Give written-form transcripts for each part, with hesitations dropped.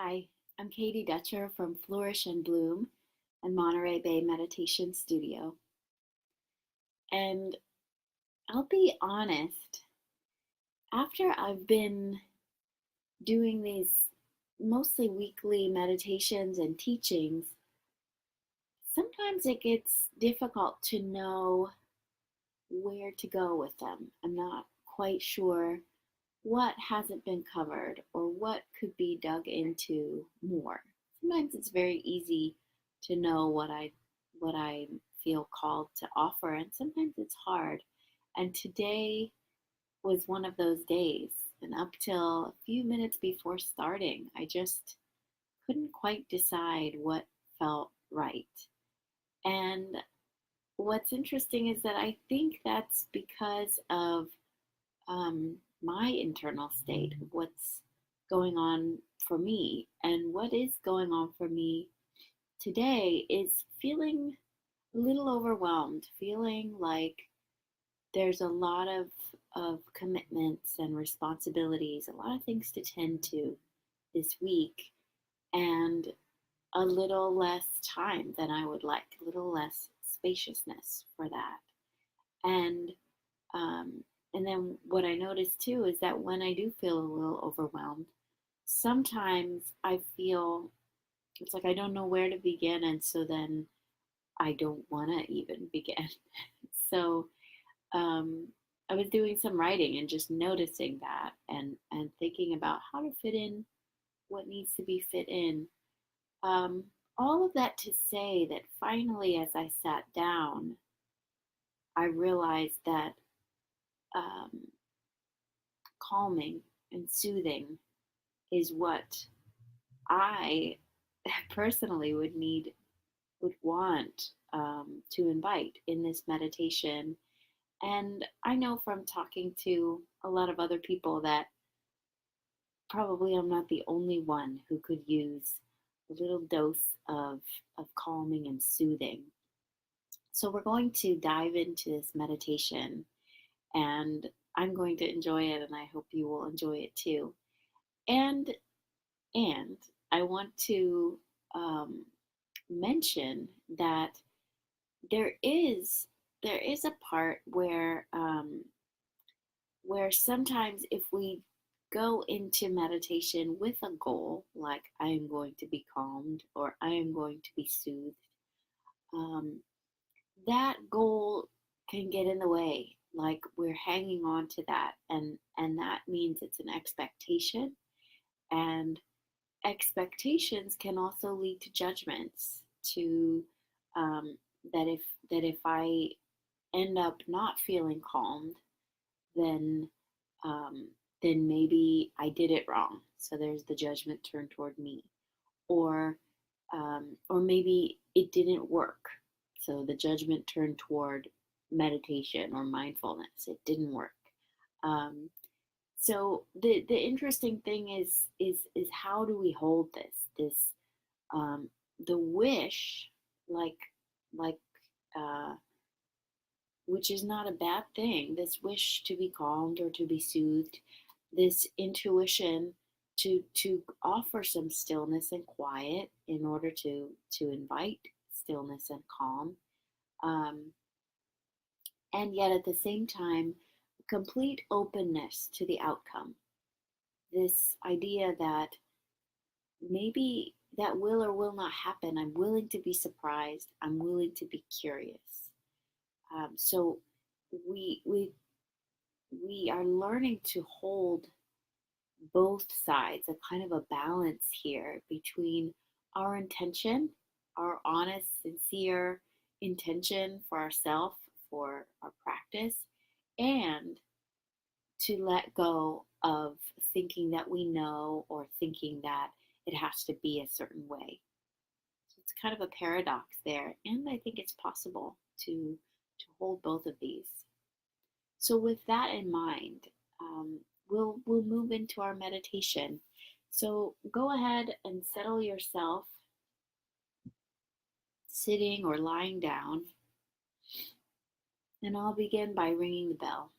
Hi, I'm Katie Dutcher from Flourish and Bloom and Monterey Bay Meditation Studio. And I'll be honest, after I've been doing these mostly weekly meditations and teachings, sometimes it gets difficult to know where to go with them. I'm not quite sure what hasn't been covered or what could be dug into more. Sometimes it's very easy to know what I feel called to offer, and sometimes it's hard. And today was one of those days. And up till a few minutes before starting, I just couldn't quite decide what felt right. And what's interesting is that I think that's because of my internal state of what's going on for me. And what is going on for me today is feeling a little overwhelmed, feeling like there's a lot of commitments and responsibilities, a lot of things to tend to this week, and a little less time than I would like, a little less spaciousness for that. And um, and then what I notice too is that when I do feel a little overwhelmed, sometimes I feel it's like I don't know where to begin, and so then I don't want to even begin. So um, I was doing some writing and just noticing that, and thinking about how to fit in what needs to be fit in. Um, all of that to say that finally, as I sat down, I realized that um, calming and soothing is what I personally would want to invite in this meditation. And I know from talking to a lot of other people that probably I'm not the only one who could use a little dose of calming and soothing. So we're going to dive into this meditation, and I'm going to enjoy it, and I hope you will enjoy it too. And and I want to um, mention that there is there is a part where sometimes if we go into meditation with a goal, like I am going to be calmed or I am going to be soothed, um, that goal can get in the way. Like we're hanging on to that, and that means it's an expectation, and expectations can also lead to judgments. To um, that if I end up not feeling calmed, then um, then maybe I did it wrong. So there's the judgment turned toward me, or maybe it didn't work. So the judgment turned toward meditation or mindfulness. It didn't work. Um, so the interesting thing is how do we hold this um, the wish, like like uh, which is not a bad thing. This wish to be calmed or to be soothed, this intuition to offer some stillness and quiet in order to invite stillness and calm, um, and yet at the same time, complete openness to the outcome. This idea that maybe that will or will not happen. I'm willing to be surprised. I'm willing to be curious. So we we we are learning to hold both sides, a kind of a balance here between our intention, our honest, sincere intention for ourselves, for our practice, and to let go of thinking that we know or thinking that it has to be a certain way. So it's kind of a paradox there, and I think it's possible to hold both of these. So with that in mind, we'll move into our meditation. So go ahead and settle yourself, sitting or lying down, and I'll begin by ringing the bell.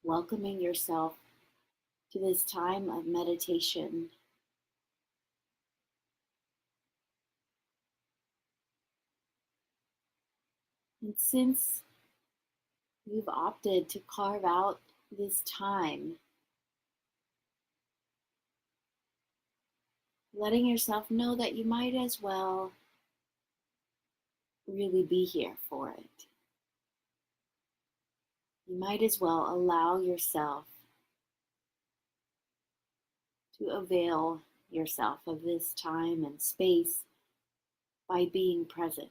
welcoming yourself to this time of meditation. And since you've opted to carve out this time, letting yourself know that you might as well really be here for it. You might as well allow yourself to avail yourself of this time and space by being present.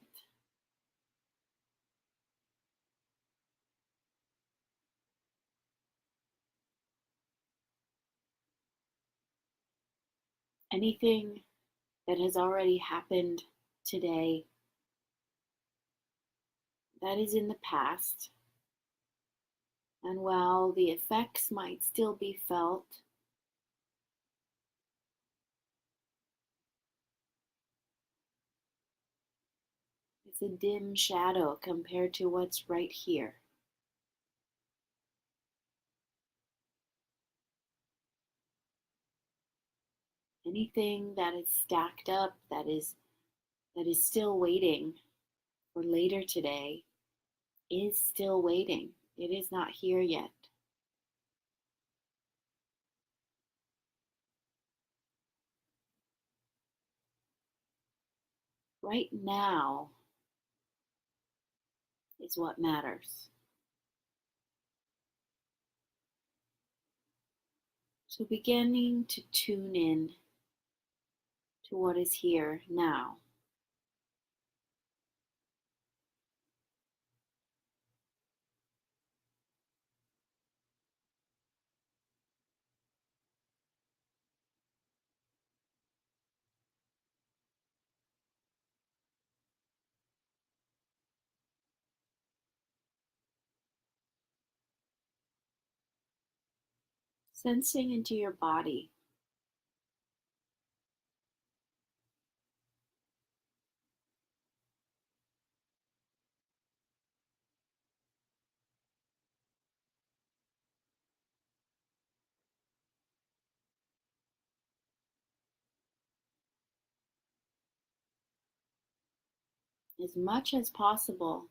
Anything that has already happened today, that is in the past. And while the effects might still be felt, it's a dim shadow compared to what's right here. Anything that is stacked up, that is still waiting for later today, is still waiting. It is not here yet. Right now is what matters. So beginning to tune in to what is here now. Sensing into your body. As much as possible,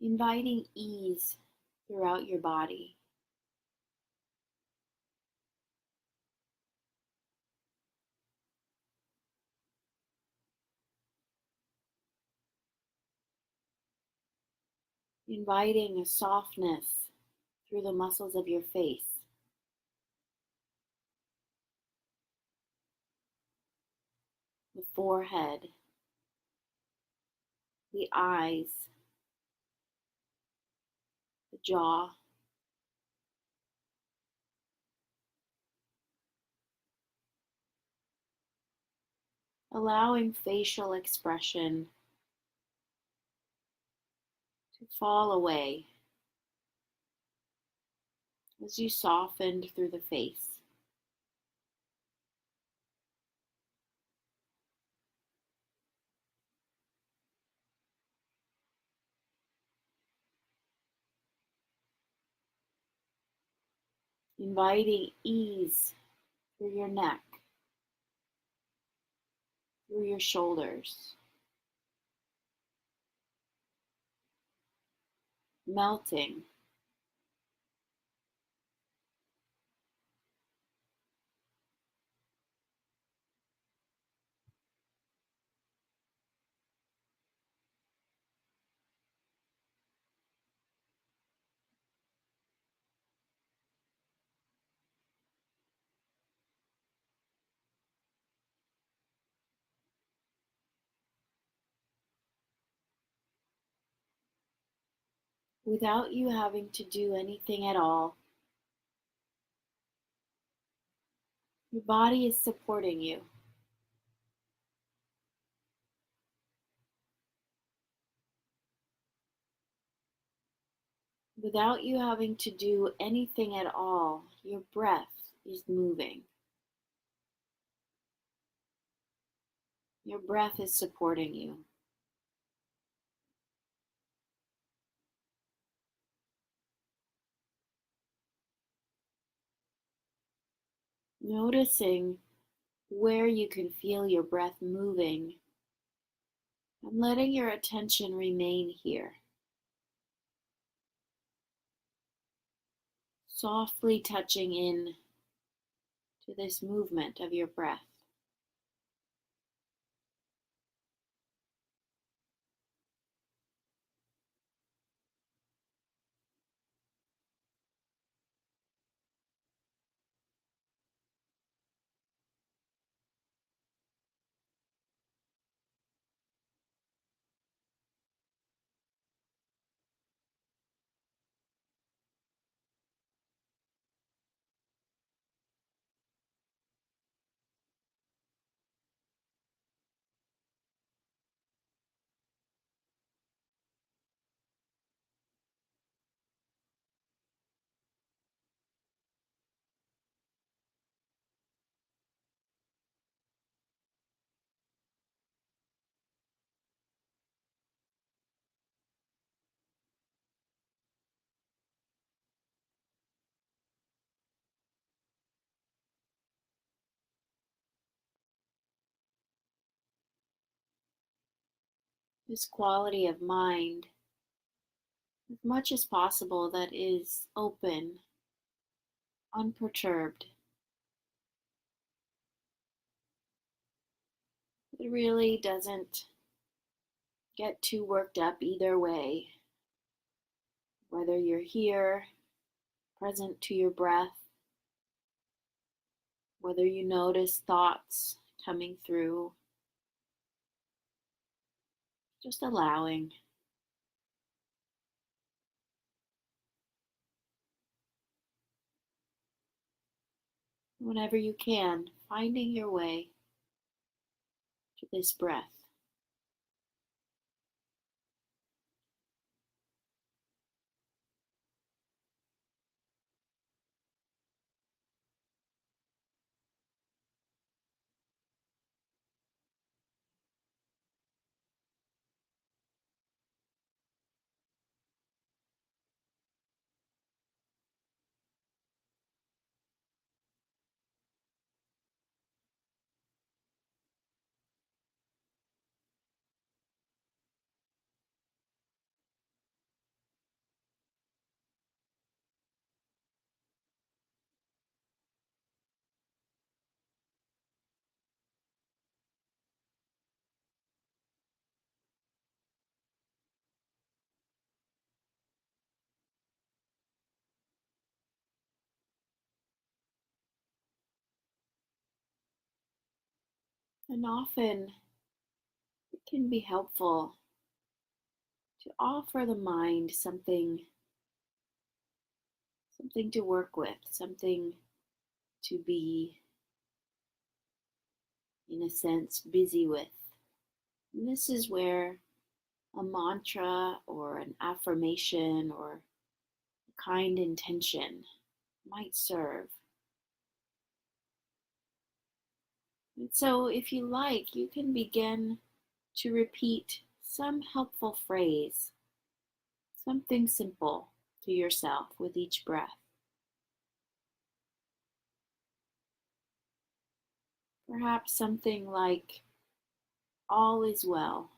inviting ease throughout your body. Inviting a softness through the muscles of your face, the forehead, the eyes, the jaw. Allowing facial expression to fall away as you softened through the face. Inviting ease through your neck, through your shoulders, melting. Without you having to do anything at all. Your body is supporting you. Without you having to do anything at all, your breath is moving. Your breath is supporting you. noticing where you can feel your breath moving and letting your attention remain here, softly touching in to this movement of your breath. This quality of mind, as much as possible, that is open, unperturbed. It really doesn't get too worked up either way, whether you're here, present to your breath, whether you notice thoughts coming through, just allowing. Whenever you can, finding your way to this breath. And often it can be helpful to offer the mind something to work with, something to be, in a sense, busy with. And this is where a mantra or an affirmation or a kind intention might serve. And so, if you like, you can begin to repeat some helpful phrase, something simple to yourself with each breath. Perhaps something like, all is well,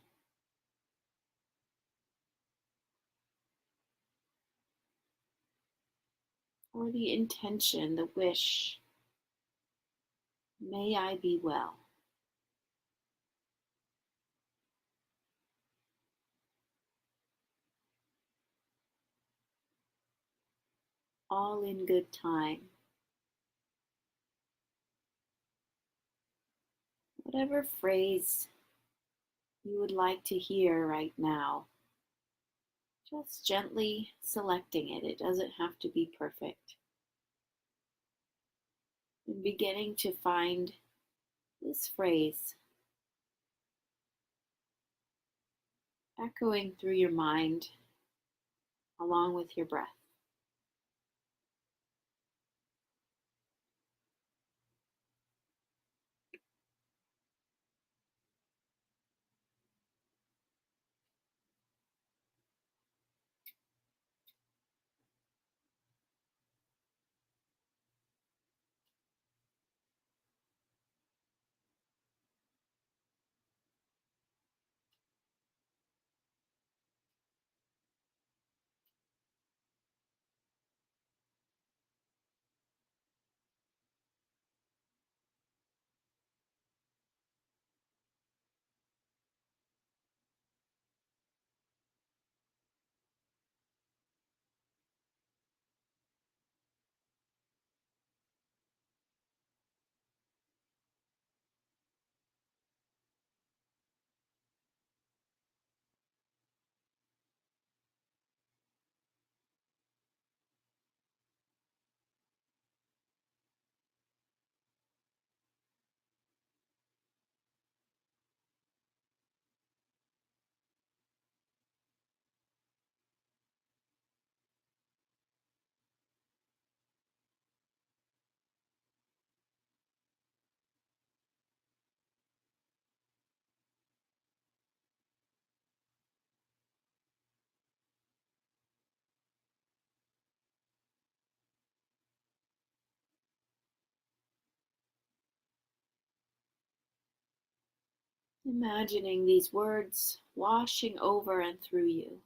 or the intention, the wish, may I be well. All in good time. Whatever phrase you would like to hear right now, just gently selecting it. It doesn't have to be perfect. And beginning to find this phrase echoing through your mind along with your breath. Imagining these words washing over and through you.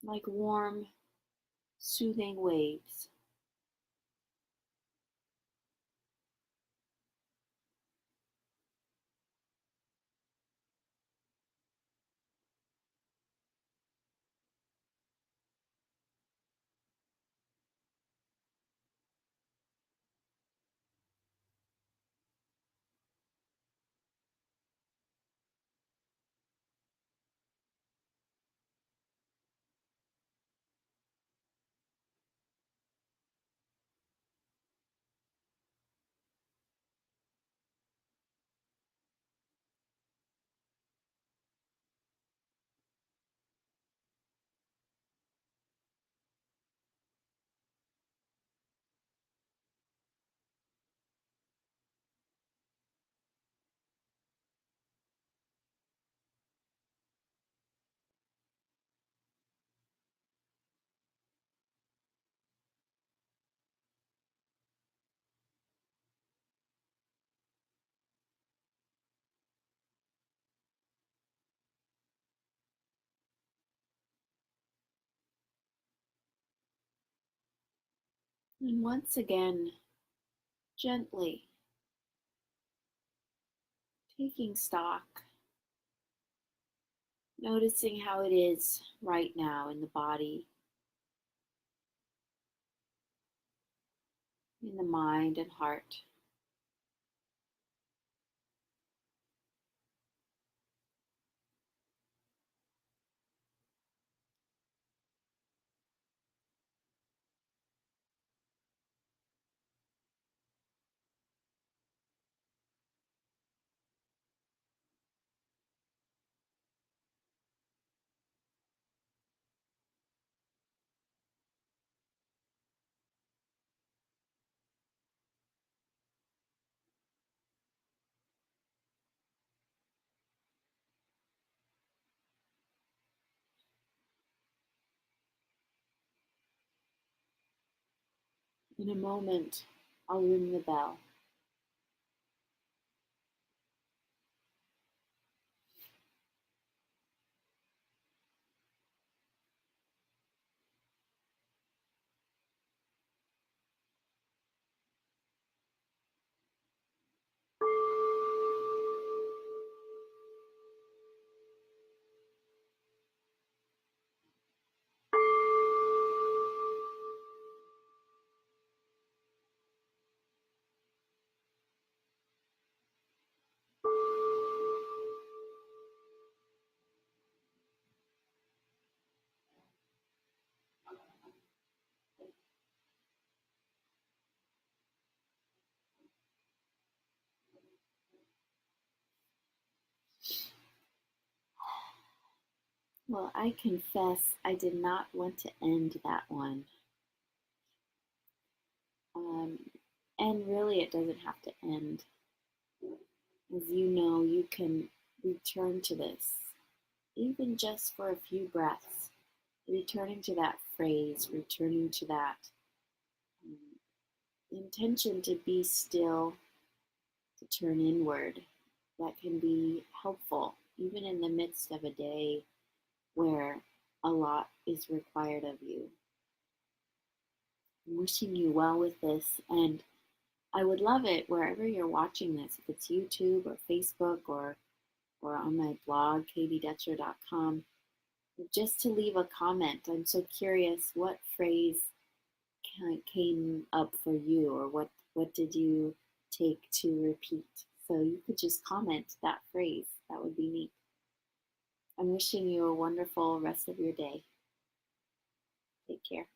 Like warm, soothing waves. And once again, gently taking stock, noticing how it is right now in the body, in the mind and heart. In a moment, I'll ring the bell. Well, I confess I did not want to end that one. Um, and really, it doesn't have to end. As you know, you can return to this, even just for a few breaths, returning to that phrase, returning to that um, intention to be still, to turn inward. That can be helpful, even in the midst of a day where a lot is required of you. I'm wishing you well with this, and I would love it wherever you're watching this, if it's YouTube or Facebook or on my blog, katiedutcher.com, just to leave a comment. I'm so curious what phrase came up for you, or what did you take to repeat? So you could just comment that phrase. That would be neat. I'm wishing you a wonderful rest of your day. Take care.